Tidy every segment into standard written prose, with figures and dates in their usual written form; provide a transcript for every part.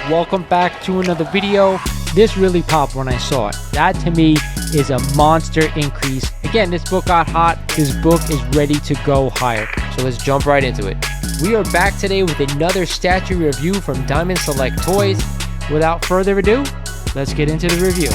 welcome back to another video. This really popped when I saw it. That to me is a monster increase. Again, this book got hot. This book is ready to go higher. So let's jump right into it. We are back today with another statue review from Diamond Select Toys. Without further ado, let's get into the review.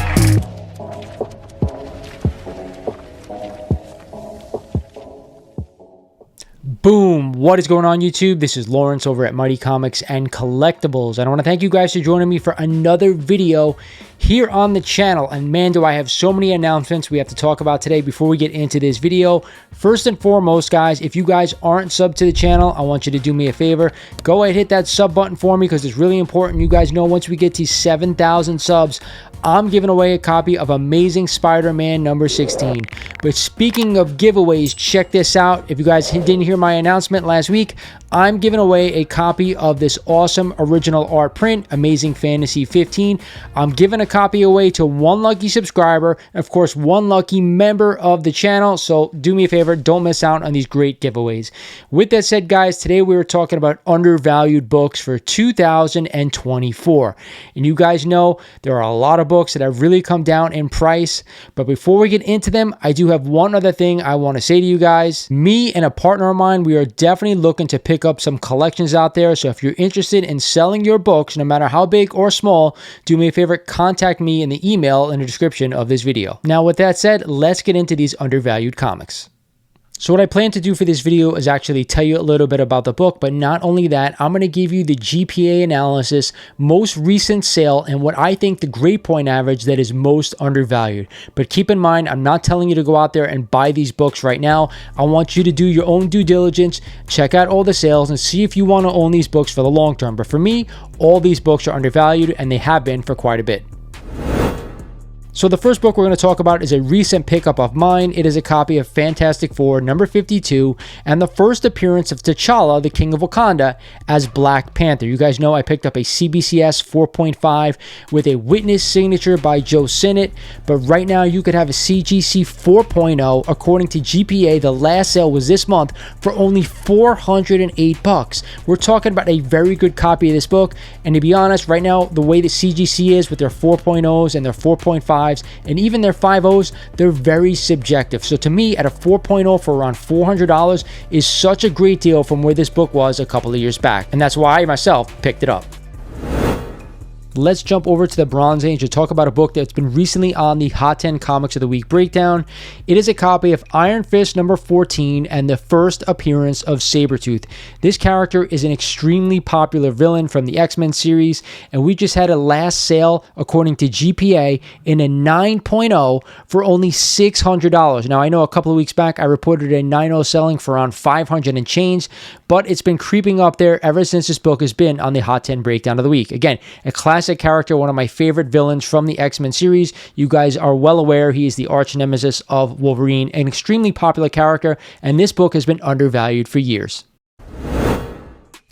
Boom! What is going on, YouTube? This is Lawrence over at Mighty Comics and Collectibles, and I want to thank you guys for joining me for another video here on the channel. And man, do I have so many announcements we have to talk about today before we get into this video. First and foremost, guys, if you guys aren't subbed to the channel, I want you to do me a favor. Go ahead, hit that sub button for me because it's really important. You guys know once we get to 7,000 subs, I'm giving away a copy of Amazing Spider-Man number 16. But speaking of giveaways, check this out. If you guys didn't hear my announcement last week, I'm giving away a copy of this awesome original art print, Amazing Fantasy 15. I'm giving a copy away to one lucky subscriber, and of course, one lucky member of the channel. So do me a favor, don't miss out on these great giveaways. With that said, guys, today we were talking about undervalued books for 2024. And you guys know there are a lot of books that have really come down in price. But before we get into them, I do have one other thing I want to say to you guys. Me and a partner of mine, we are definitely looking to pick up some collections out there. So if you're interested in selling your books, no matter how big or small, do me a favor, contact me in the email in the description of this video. Now, with that said, let's get into these undervalued comics. So what I plan to do for this video is actually tell you a little bit about the book, but not only that, I'm going to give you the GPA analysis, most recent sale, and what I think the grade point average that is most undervalued. But keep in mind, I'm not telling you to go out there and buy these books right now. I want you to do your own due diligence, check out all the sales, and see if you want to own these books for the long term. But for me, all these books are undervalued, and they have been for quite a bit. So the first book we're going to talk about is a recent pickup of mine. It is a copy of Fantastic Four number 52 and the first appearance of T'Challa, the King of Wakanda, as Black Panther. You guys know I picked up a CBCS 4.5 with a witness signature by Joe Sinnott, but right now you could have a CGC 4.0. According to GPA, the last sale was this month for only $408. We're talking about a very good copy of this book, and to be honest, right now the way the CGC is with their 4.0s and their 4.5s and even their 5.0s, they're very subjective. So to me, at a 4.0 for around $400 is such a great deal from where this book was a couple of years back. And that's why I myself picked it up. Let's jump over to the Bronze Age to talk about a book that's been recently on the Hot 10 Comics of the Week breakdown. It is a copy of Iron Fist number 14 and the first appearance of Sabretooth. This character is an extremely popular villain from the X-Men series, and we just had a last sale, according to GPA, in a 9.0 for only $600. Now, I know a couple of weeks back I reported a 9.0 selling for around 500 and change, but it's been creeping up there ever since this book has been on the Hot 10 breakdown of the week. Again, a classic character, one of my favorite villains from the X-Men series. You guys are well aware he is the arch nemesis of Wolverine, an extremely popular character, and this book has been undervalued for years.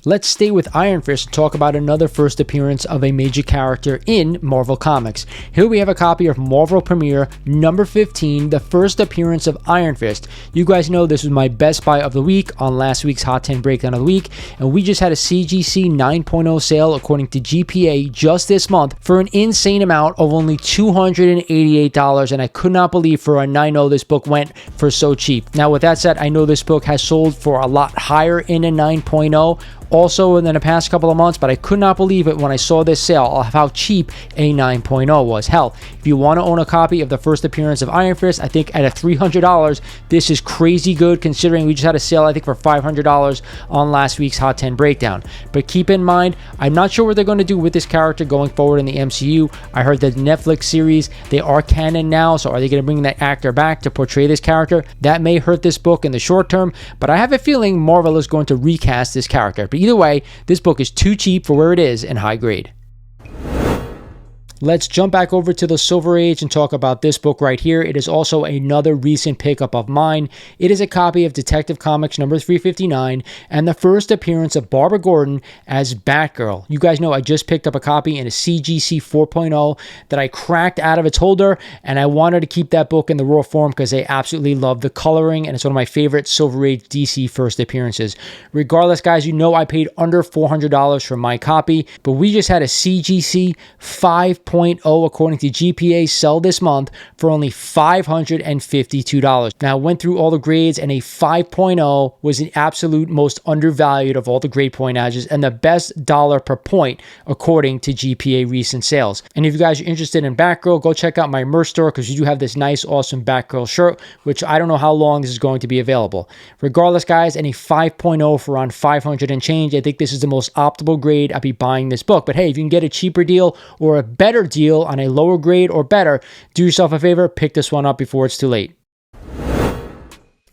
Let's stay with Iron Fist and talk about another first appearance of a major character in Marvel Comics. Here we have a copy of Marvel Premiere number 15, the first appearance of Iron Fist. You guys know this was my best buy of the week on last week's Hot 10 breakdown of the week, and we just had a CGC 9.0 sale according to GPA just this month for an insane amount of only $288, and I could not believe for a 9.0 this book went for so cheap. Now, with that said, I know this book has sold for a lot higher in a 9.0 also in the past couple of months, but I could not believe it when I saw this sale of how cheap a 9.0 was. Hell, if you want to own a copy of the first appearance of Iron Fist, I think at a $300, this is crazy good considering we just had a sale, I think, for $500 on last week's Hot 10 breakdown. But keep in mind, I'm not sure what they're going to do with this character going forward in the MCU. I heard that the Netflix series, they are canon now, so are they going to bring that actor back to portray this character? That may hurt this book in the short term, but I have a feeling Marvel is going to recast this character. But either way, this book is too cheap for where it is in high grade. Let's jump back over to the Silver Age and talk about this book right here. It is also another recent pickup of mine. It is a copy of Detective Comics number 359 and the first appearance of Barbara Gordon as Batgirl. You guys know I just picked up a copy in a CGC 4.0 that I cracked out of its holder, and I wanted to keep that book in the raw form because I absolutely love the coloring, and it's one of my favorite Silver Age DC first appearances. Regardless, guys, you know I paid under $400 for my copy, but we just had a CGC 5.0 according to GPA sell this month for only $552. Now, I went through all the grades, and a 5.0 was the absolute most undervalued of all the grade point averages and the best dollar per point according to GPA recent sales. And if you guys are interested in Batgirl, go check out my merch store because you do have this nice, awesome Batgirl shirt, which I don't know how long this is going to be available. Regardless, guys, any 5.0 for around 500 and change, I think this is the most optimal grade I'd be buying this book. But hey, if you can get a cheaper deal or a better deal on a lower grade or better, do yourself a favor, pick this one up before it's too late.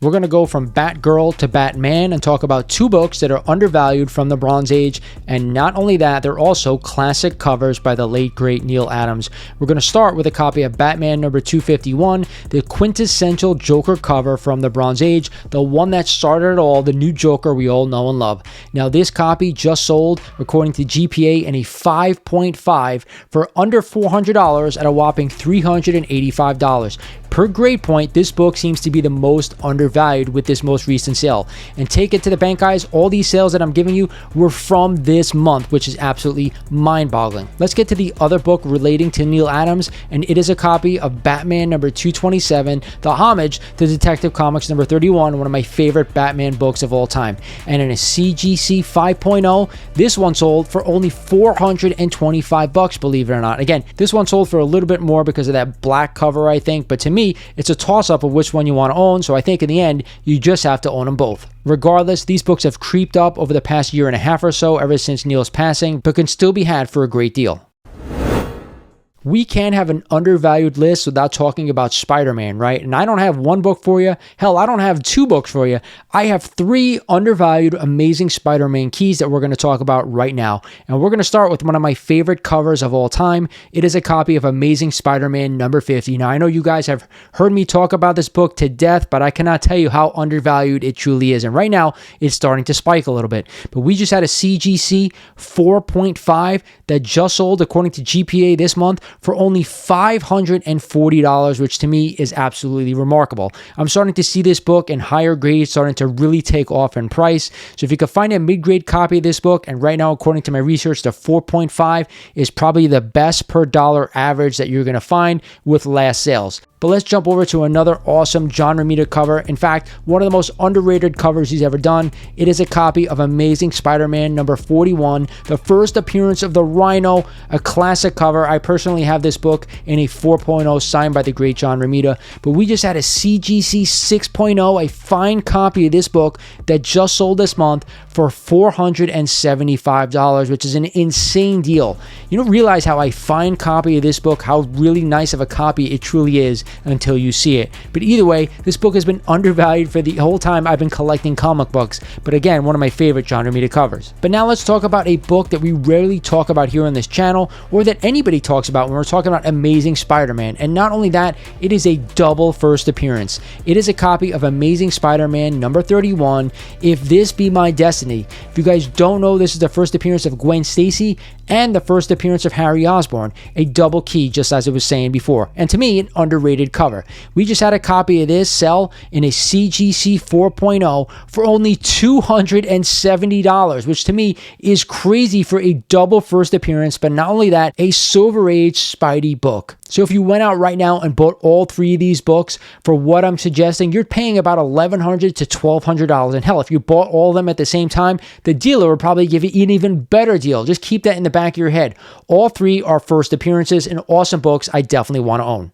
We're going to go from Batgirl to Batman and talk about two books that are undervalued from the Bronze Age. And not only that, they're also classic covers by the late, great Neil Adams. We're going to start with a copy of Batman number 251, the quintessential Joker cover from the Bronze Age, the one that started it all, the new Joker we all know and love. Now, this copy just sold, according to GPA, in a 5.5 for under $400 at a whopping $385. Per grade point, this book seems to be the most undervalued with this most recent sale. And take it to the bank, guys, all these sales that I'm giving you were from this month, which is absolutely mind-boggling. Let's get to the other book relating to Neil Adams, and it is a copy of Batman number 227, the homage to Detective Comics number 31, one of my favorite Batman books of all time. And in a CGC 5.0, this one sold for only $425, believe it or not. Again, this one sold for a little bit more because of that black cover, I think, but to me, it's a toss-up of which one you want to own, so I think in the end, you just have to own them both. Regardless, these books have creeped up over the past year and a half or so, ever since Neil's passing, but can still be had for a great deal. We can't have an undervalued list without talking about SpiderMan, right? And I don't have one book for you. Hell, I don't have two books for you. I have three undervalued, amazing SpiderMan keys that we're going to talk about right now. And we're going to start with one of my favorite covers of all time. It is a copy of Amazing Spider-Man number 50. Now, I know you guys have heard me talk about this book to death, but I cannot tell you how undervalued it truly is. And right now, it's starting to spike a little bit. But we just had a CGC 4.5 that just sold, according to GPA this month, for only $540, which to me is absolutely remarkable. I'm starting to see this book in higher grades starting to really take off in price. So if you can find a mid-grade copy of this book, and right now, according to my research, the 4.5 is probably the best per dollar average that you're going to find with last sales. But let's jump over to another awesome John Romita cover. In fact, one of the most underrated covers he's ever done. It is a copy of Amazing Spider-Man number 41, the first appearance of the Rhino, a classic cover. I personally have this book in a 4.0 signed by the great John Romita. But we just had a CGC 6.0, a fine copy of this book that just sold this month for $475, which is an insane deal. You don't realize how a fine copy of this book, how really nice of a copy it truly is until you see it. But either way, this book has been undervalued for the whole time I've been collecting comic books. But again, one of my favorite John Romita covers. But now let's talk about a book that we rarely talk about here on this channel, or that anybody talks about when we're talking about Amazing Spider-Man. And not only that, it is a double first appearance. It is a copy of Amazing Spider-Man number 31, If This Be My Destiny. If you guys don't know, this is the first appearance of Gwen Stacy and the first appearance of Harry Osborn, a double key, just as I was saying before. And to me, an underrated cover. We just had a copy of this sell in a CGC 4.0 for only $270, which to me is crazy for a double first appearance, but not only that, a Silver Age Spidey book. So if you went out right now and bought all three of these books for what I'm suggesting, you're paying about $1,100 to $1,200. And hell, if you bought all of them at the same time, the dealer would probably give you an even better deal. Just keep that in the back of your head. All three are first appearances and awesome books I definitely want to own.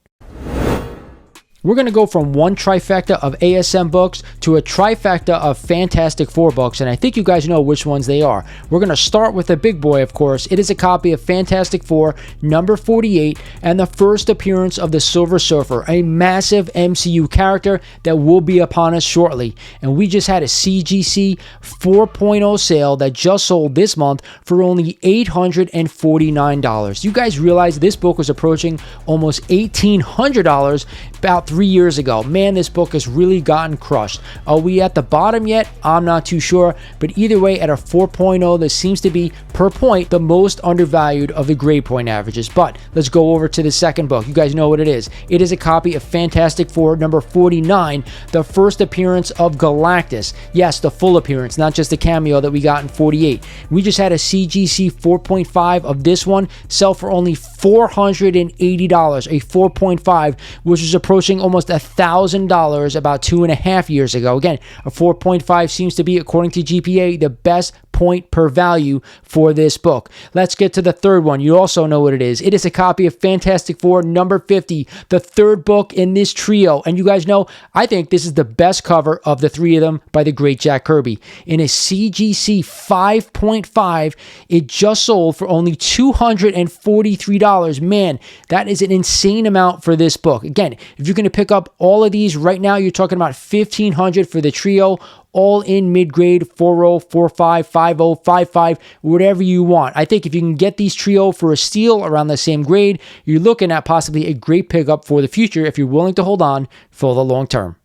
We're going to go from one trifecta of ASM books to a trifecta of Fantastic Four books, and I think you guys know which ones they are. We're going to start with the big boy, of course. It is a copy of Fantastic Four, number 48, and the first appearance of the Silver Surfer, a massive MCU character that will be upon us shortly. And we just had a CGC 4.0 sale that just sold this month for only $849. You guys realize this book was approaching almost $1,800 about 3 years ago. Man, this book has really gotten crushed. Are we at the bottom yet? I'm not too sure, but either way, at a 4.0, this seems to be, per point, the most undervalued of the grade point averages. But let's go over to the second book. You guys know what it is. It is a copy of Fantastic Four, number 49, the first appearance of Galactus. Yes, the full appearance, not just the cameo that we got in 48. We just had a CGC 4.5 of this one sell for only $480, a 4.5, which was approaching almost $1,000 about 2.5 years ago. Again, a 4.5 seems to be, according to GPA, the best point per value for this book. Let's get to the third one. You also know what it is. It is a copy of Fantastic Four, number 50, the third book in this trio. And you guys know, I think this is the best cover of the three of them by the great Jack Kirby. In a CGC 5.5, it just sold for only $243. Man, that is an insane amount for this book. Again, if you're going to pick up all of these right now, you're talking about $1,500 for the trio, all in mid-grade, 4.0, 4.5, 5.0, 5.5, whatever you want. I think if you can get these trio for a steal around the same grade, you're looking at possibly a great pickup for the future if you're willing to hold on for the long term.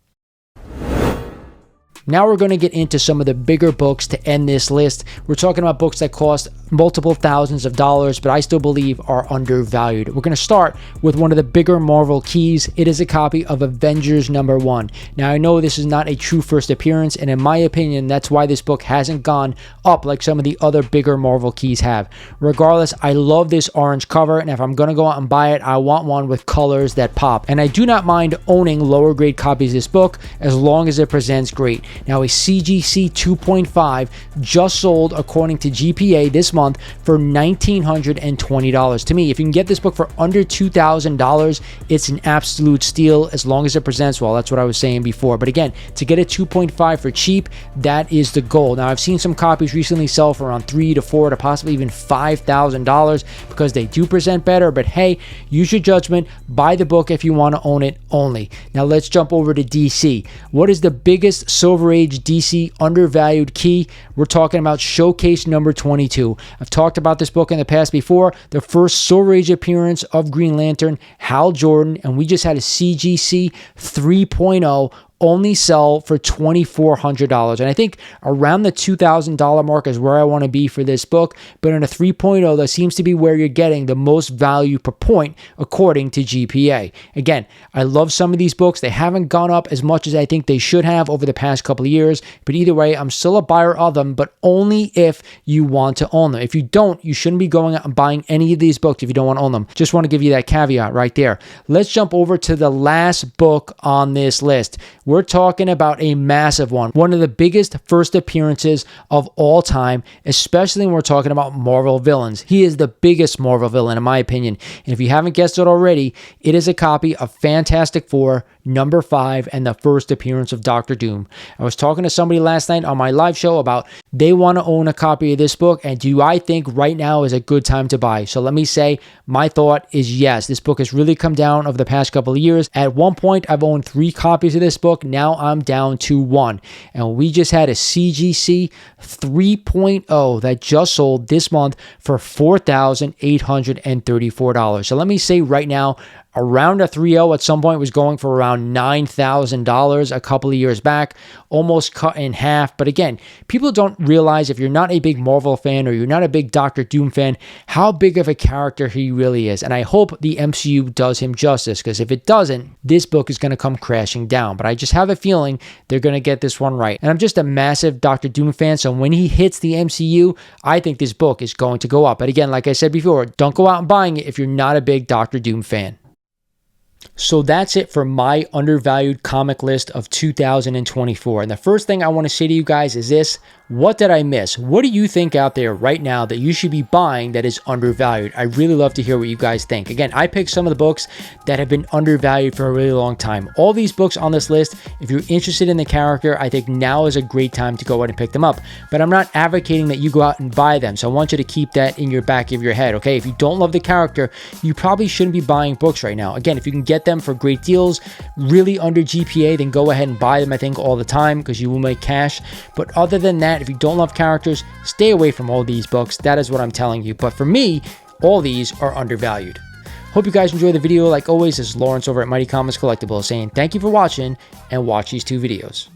Now we're going to get into some of the bigger books to end this list. We're talking about books that cost multiple thousands of dollars, but I still believe are undervalued. We're going to start with one of the bigger Marvel keys. It is a copy of Avengers number 1. Now, I know this is not a true first appearance, and in my opinion, that's why this book hasn't gone up like some of the other bigger Marvel keys have. Regardless, I love this orange cover, and if I'm going to go out and buy it, I want one with colors that pop. And I do not mind owning lower grade copies of this book as long as it presents great. Now, a CGC 2.5 just sold, according to GPA, this month for $1,920. To me, if you can get this book for under $2,000, it's an absolute steal as long as it presents well. That's what I was saying before. But again, to get a 2.5 for cheap, that is the goal. Now, I've seen some copies recently sell for around $3,000 to $4,000 to possibly even $5,000 because they do present better. But hey, use your judgment. Buy the book if you want to own it only. Now, let's jump over to DC. What is the biggest Silver Age DC undervalued key? We're talking about Showcase number 22. I've talked about this book in the past before. The first Silver Age appearance of Green Lantern, Hal Jordan, and we just had a CGC 3.0 only sell for $2,400. And I think around the $2,000 mark is where I want to be for this book. But in a 3.0, that seems to be where you're getting the most value per point, according to GPA. Again, I love some of these books. They haven't gone up as much as I think they should have over the past couple of years. But either way, I'm still a buyer of them, but only if you want to own them. If you don't, you shouldn't be going out and buying any of these books if you don't want to own them. Just want to give you that caveat right there. Let's jump over to the last book on this list. We're talking about a massive one of the biggest first appearances of all time, especially when we're talking about Marvel villains. He is the biggest Marvel villain, in my opinion. And if you haven't guessed it already, it is a copy of Fantastic Four, number 5, and the first appearance of Dr. Doom. I was talking to somebody last night on my live show about they want to own a copy of this book, and do I think right now is a good time to buy? So let me say, my thought is yes. This book has really come down over the past couple of years. At one point, I've owned 3 copies of this book. Now I'm down to 1. And we just had a CGC 3.0 that just sold this month for $4,834. So let me say right now, around a 3.0 at some point was going for around $9,000 a couple of years back, almost cut in half. But again, people don't realize, if you're not a big Marvel fan or you're not a big Dr. Doom fan, how big of a character he really is. And I hope the MCU does him justice, because if it doesn't, this book is going to come crashing down. But I just have a feeling they're going to get this one right. And I'm just a massive Dr. Doom fan, so when he hits the MCU, I think this book is going to go up. But again, like I said before, don't go out and buying it if you're not a big Dr. Doom fan. So that's it for my undervalued comic list of 2024. And the first thing I want to say to you guys is this: what did I miss? What do you think out there right now that you should be buying that is undervalued? I really love to hear what you guys think. Again, I picked some of the books that have been undervalued for a really long time. All these books on this list, if you're interested in the character, I think now is a great time to go out and pick them up. But I'm not advocating that you go out and buy them. So I want you to keep that in your back of your head, okay? If you don't love the character, you probably shouldn't be buying books right now. Again, if you can get them for great deals, really under GPA, then go ahead and buy them, I think, all the time, because you will make cash. But other than that, if you don't love characters, stay away from all these books. That is what I'm telling you. But for me, all these are undervalued. Hope you guys enjoyed the video. Like always, this is Lawrence over at Mighty Comics Collectibles saying thank you for watching, and watch these 2 videos.